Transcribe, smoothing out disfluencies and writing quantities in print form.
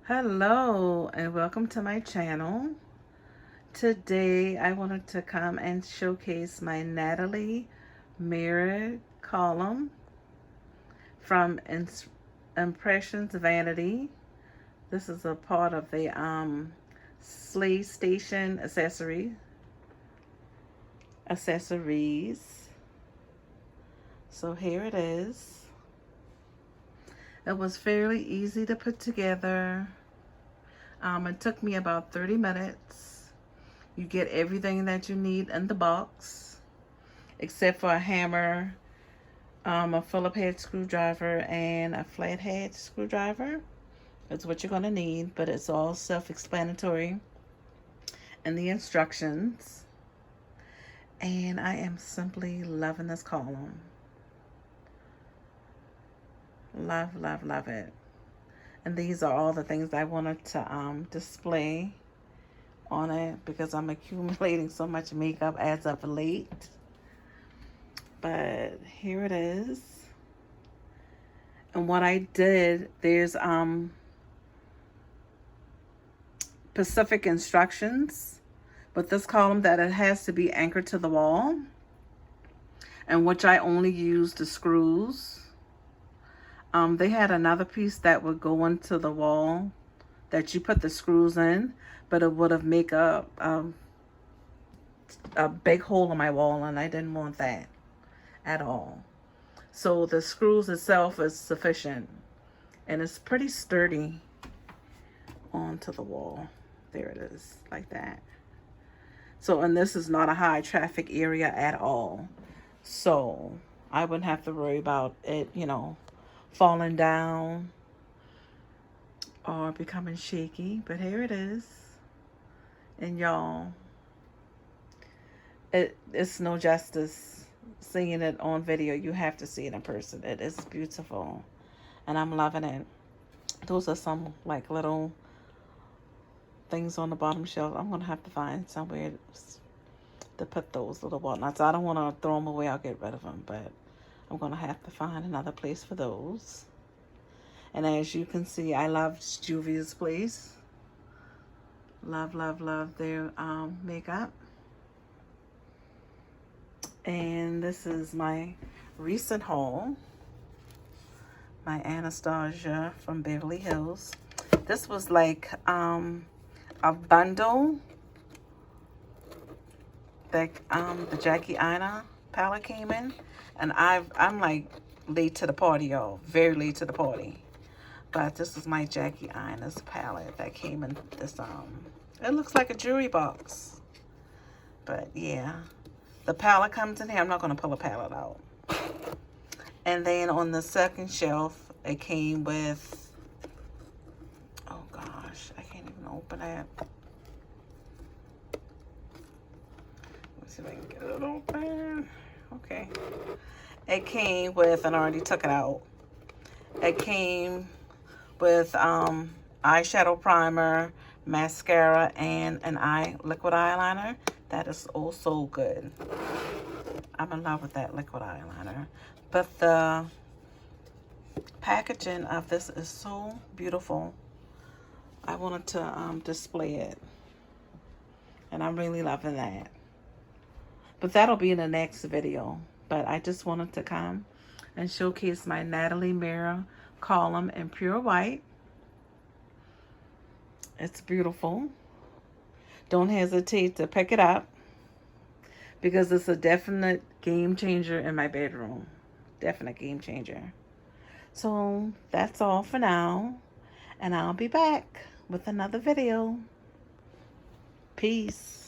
Hello and welcome to my channel. Today I wanted to come and showcase my Natalie mirror column from Impressions Vanity. This is a part of the SlayStation accessories. So here it is. It was fairly easy to put together. It took me about 30 minutes. You get everything that you need in the box, except for a hammer, a Phillips head screwdriver, and a flathead screwdriver. That's what you're going to need, but it's all self-explanatory in the instructions. And I am simply loving this column. Love, love, love it. And these are all the things I wanted to display on it because I'm accumulating so much makeup as of late. But here it is. And what I did, there's specific instructions with this column that it has to be anchored to the wall, and which I only used the screws. They had another piece that would go into the wall that you put the screws in, but it would have make a big hole in my wall, and I didn't want that at all. So the screws itself is sufficient, and it's pretty sturdy onto the wall. There it is, like that. So, and this is not a high traffic area at all, so I wouldn't have to worry about it, falling down or becoming shaky. But here it is. And y'all, it's no justice seeing it on video. You have to see it in person. It is beautiful, and I'm loving it. Those are some like little things on the bottom shelf. I'm gonna have to find somewhere to put those little whatnots. I don't want to throw them away. I'll get rid of them, but I'm gonna have to find another place for those. And as you can see, I love Juvia's Place. Love, love, love their makeup. And this is my recent haul. My Anastasia from Beverly Hills. This was like a bundle that the Jackie Aina palette came in. And I'm like late to the party, y'all. Very late to the party. But this is my Jackie Aina's palette that came in this, it looks like a jewelry box. But yeah, the palette comes in here. I'm not going to pull a palette out. And then on the second shelf, it came with, oh gosh, I can't even open that. Let's see if I can get it open. Okay. It came with, and I already took it out. It came with eyeshadow primer, mascara, and an liquid eyeliner. That is also good. I'm in love with that liquid eyeliner. But the packaging of this is so beautiful. I wanted to display it. And I'm really loving that. But that'll be in the next video. But I just wanted to come and showcase my Natalie mirror column in pure white. It's beautiful. Don't hesitate to pick it up because it's a definite game changer in my bedroom. Definite game changer. So that's all for now. And I'll be back with another video. Peace.